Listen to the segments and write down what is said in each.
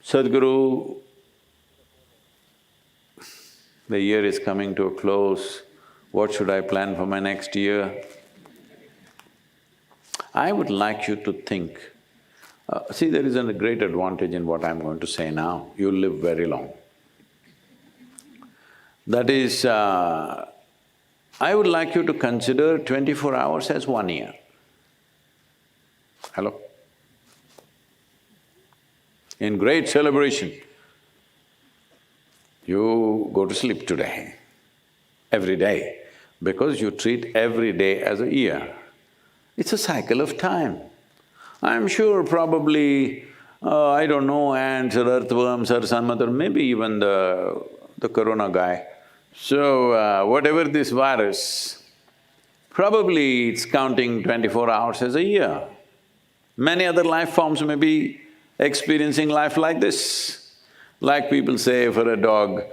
Sadguru, the year is coming to a close. What should I plan for my next year? I would like you to think, see, there is a great advantage in what I'm going to say now. You'll live very long. That is, I would like you to consider 24 hours as 1 year. Hello? In great celebration, you go to sleep today, every day, because you treat every day as a year. It's a cycle of time. I'm sure probably, I don't know, ants or earthworms or some other, maybe even the corona guy. So, whatever this virus, probably it's counting 24 hours as a year. Many other life forms may be experiencing life like this. Like people say for a dog,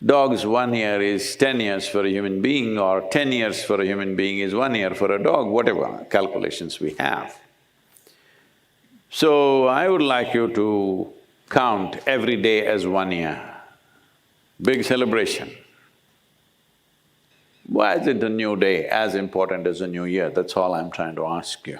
dog's 1 year is 10 years for a human being, or 10 years for a human being is 1 year for a dog, whatever calculations we have. So, I would like you to count every day as 1 year. Big celebration. Why is it a new day as important as a new year? That's all I'm trying to ask you.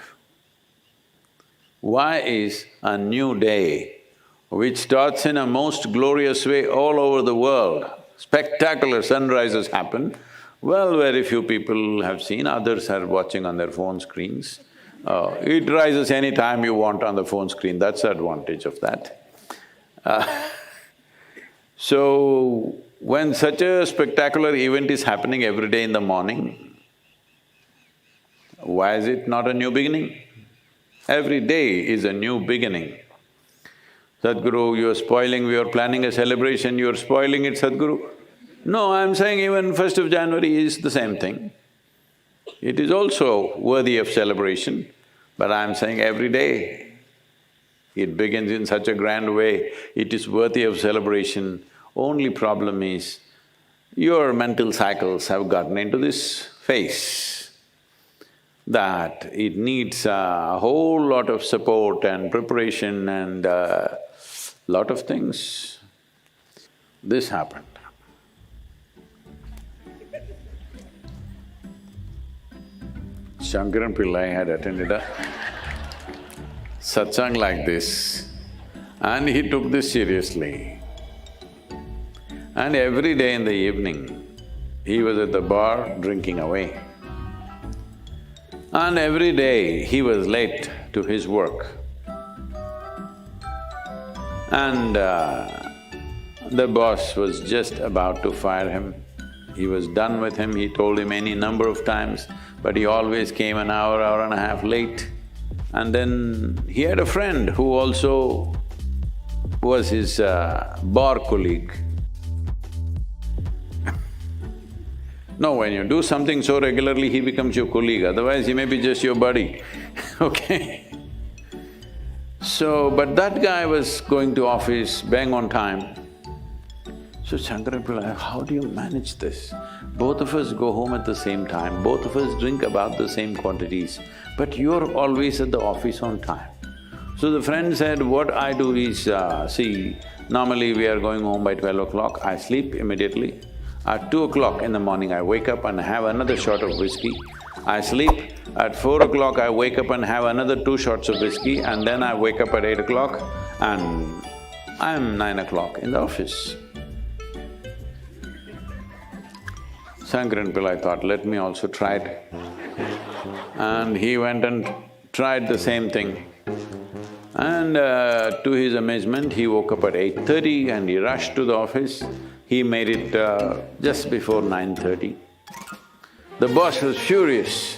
Why is a new day, which starts in a most glorious way all over the world, spectacular sunrises happen, well, very few people have seen, others are watching on their phone screens. It rises any time you want on the phone screen, that's the advantage of that. So, when such a spectacular event is happening every day in the morning, why is it not a new beginning? Every day is a new beginning. Sadguru, you're spoiling, we are planning a celebration, you're spoiling it, Sadguru. No, I'm saying even 1st of January is the same thing. It is also worthy of celebration, but I'm saying every day. It begins in such a grand way, it is worthy of celebration. Only problem is, your mental cycles have gotten into this phase that it needs a whole lot of support and preparation and lot of things. This happened. Shankaran Pillai had attended a satsang like this and he took this seriously. And every day in the evening, he was at the bar drinking away. And every day he was late to his work. And the boss was just about to fire him. He was done with him, he told him any number of times, but he always came an hour, hour and a half late. And then he had a friend who also was his bar colleague. No, when you do something so regularly, he becomes your colleague, otherwise he may be just your buddy, okay? So, but that guy was going to office bang on time. So Shankaran Pillai, how do you manage this? Both of us go home at the same time, both of us drink about the same quantities, but you're always at the office on time. So the friend said, what I do is, see, normally we are going home by 12 o'clock, I sleep immediately. At 2 o'clock in the morning, I wake up and have another shot of whiskey. I sleep. At 4 o'clock, I wake up and have another 2 shots of whiskey, and then I wake up at 8 o'clock and I'm 9 o'clock in the office. Shankaran Pillai thought, let me also try it. And he went and tried the same thing. And to his amazement, he woke up at 8:30 and he rushed to the office. He made it just before 9:30. The boss was furious.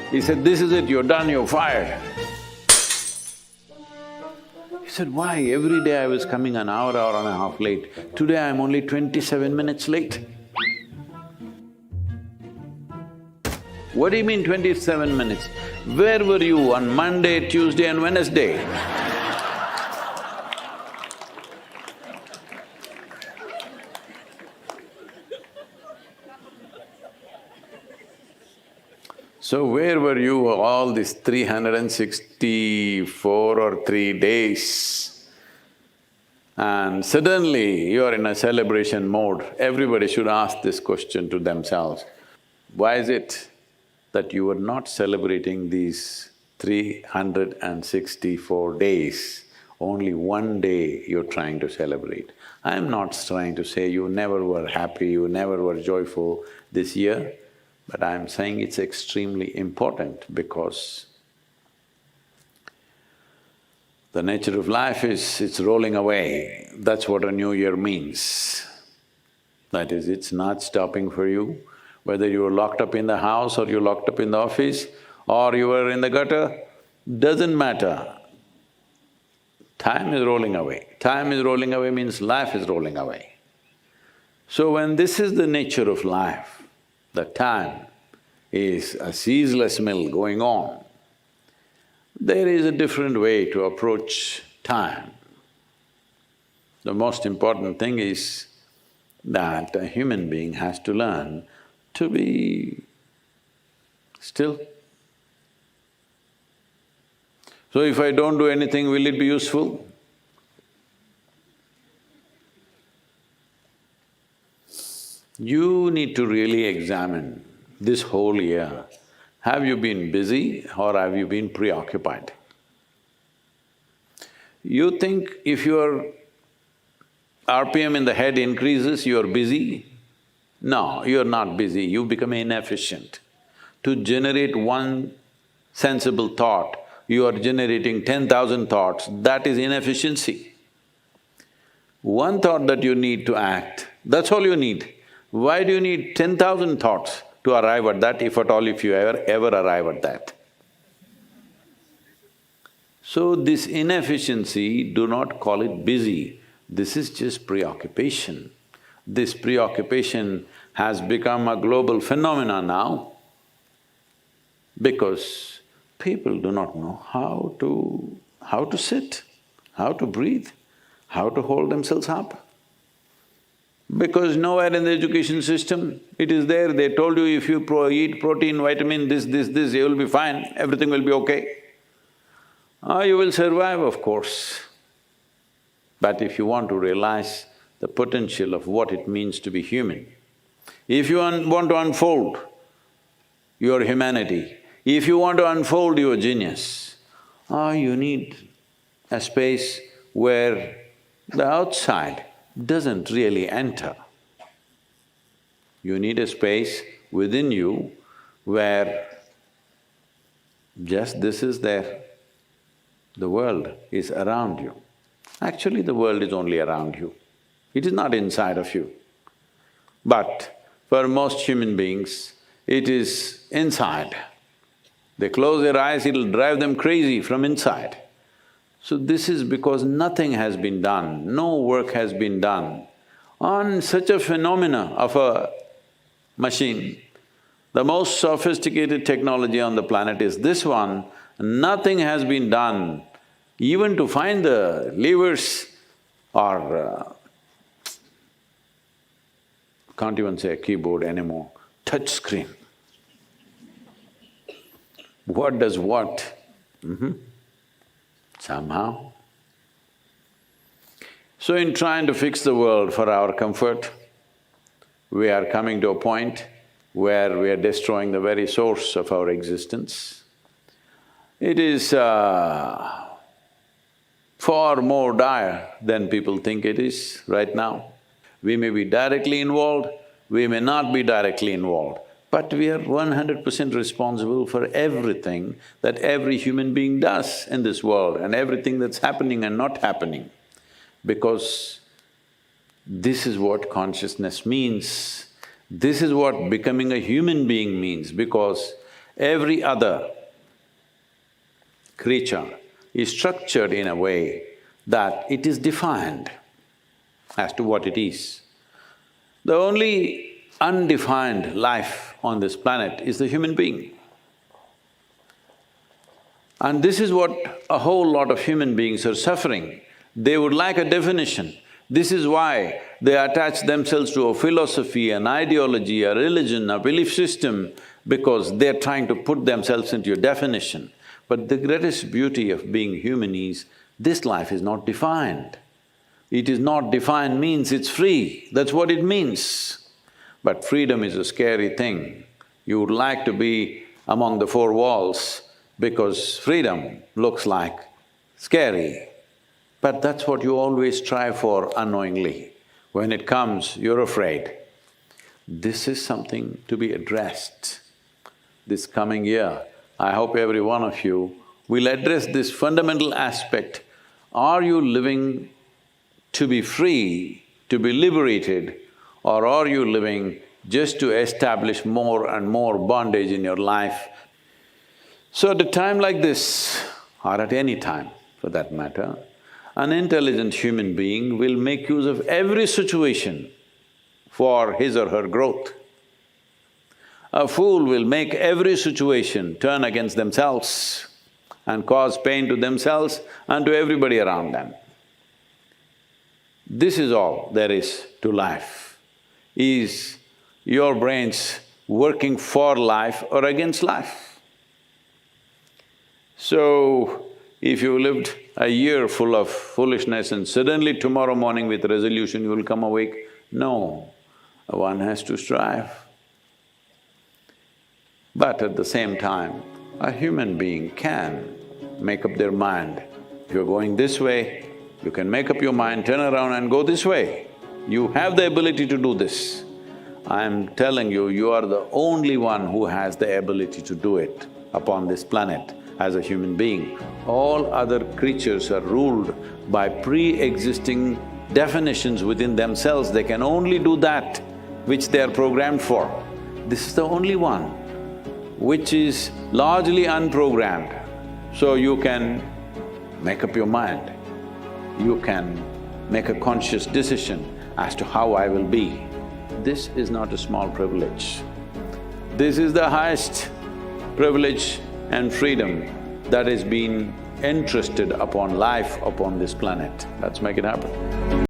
He said, this is it, you're done, you're fired. He said, why? Every day I was coming an hour, hour and a half late. Today I'm only 27 minutes late. What do you mean 27 minutes? Where were you on Monday, Tuesday and Wednesday? So where were you all these 364 or 3 days? and suddenly you are in a celebration mode, everybody should ask this question to themselves. Why is it that you are not celebrating these 364 days? Only one day you're trying to celebrate. I'm not trying to say you never were happy, you never were joyful this year, but I'm saying it's extremely important because the nature of life is, it's rolling away. That's what a new year means. That is, it's not stopping for you. Whether you were locked up in the house or you're locked up in the office or you were in the gutter, doesn't matter. Time is rolling away. Time is rolling away means life is rolling away. So when this is the nature of life, the time is a ceaseless mill going on, there is a different way to approach time. The most important thing is that a human being has to learn to be still. So if I don't do anything, will it be useful? You need to really examine this whole year. Have you been busy or have you been preoccupied? You think if your RPM in the head increases, you're busy? No, you're not busy, you become inefficient. To generate one sensible thought, you are generating 10,000 thoughts, that is inefficiency. One thought that you need to act, that's all you need. Why do you need 10,000 thoughts to arrive at that, if at all, if you ever arrive at that? So this inefficiency, do not call it busy, this is just preoccupation. This preoccupation has become a global phenomenon now because people do not know how to sit, how to breathe, how to hold themselves up. Because nowhere in the education system it is there, they told you if you eat protein, vitamin, this, you will be fine, everything will be okay. You will survive, of course. But if you want to realize the potential of what it means to be human, if you want to unfold your humanity, if you want to unfold your genius, you need a space where the outside doesn't really enter. You need a space within you where just this is there, the world is around you. Actually, the world is only around you, it is not inside of you. But for most human beings, it is inside. They close their eyes, it'll drive them crazy from inside. So this is because nothing has been done, no work has been done on such a phenomena of a machine. The most sophisticated technology on the planet is this one, nothing has been done even to find the levers or can't even say a keyboard anymore, touch screen. What does what? Somehow. So in trying to fix the world for our comfort, we are coming to a point where we are destroying the very source of our existence. It is far more dire than people think it is right now. We may be directly involved, we may not be directly involved, but we are 100% responsible for everything that every human being does in this world and everything that's happening and not happening. Because this is what consciousness means, this is what becoming a human being means, because every other creature is structured in a way that it is defined as to what it is. The only undefined life on this planet is the human being. And this is what a whole lot of human beings are suffering. They would like a definition. This is why they attach themselves to a philosophy, an ideology, a religion, a belief system, because they're trying to put themselves into a definition. But the greatest beauty of being human is, this life is not defined. It is not defined means it's free, that's what it means. But freedom is a scary thing. You would like to be among the four walls because freedom looks like scary. But that's what you always strive for unknowingly. When it comes, you're afraid. This is something to be addressed. This coming year, I hope every one of you will address this fundamental aspect. Are you living to be free, to be liberated, or are you living just to establish more and more bondage in your life? So at a time like this, or at any time for that matter, an intelligent human being will make use of every situation for his or her growth. A fool will make every situation turn against themselves and cause pain to themselves and to everybody around them. This is all there is to life. Is your brains working for life or against life? So, if you lived a year full of foolishness and suddenly tomorrow morning with resolution you will come awake, no, one has to strive. But at the same time, a human being can make up their mind. If you're going this way, you can make up your mind, turn around and go this way. You have the ability to do this. I'm telling you, you are the only one who has the ability to do it upon this planet as a human being. All other creatures are ruled by pre-existing definitions within themselves. They can only do that which they are programmed for. This is the only one which is largely unprogrammed. So you can make up your mind. You can make a conscious decision as to how I will be. This is not a small privilege. This is the highest privilege and freedom that has been entrusted upon life upon this planet. Let's make it happen.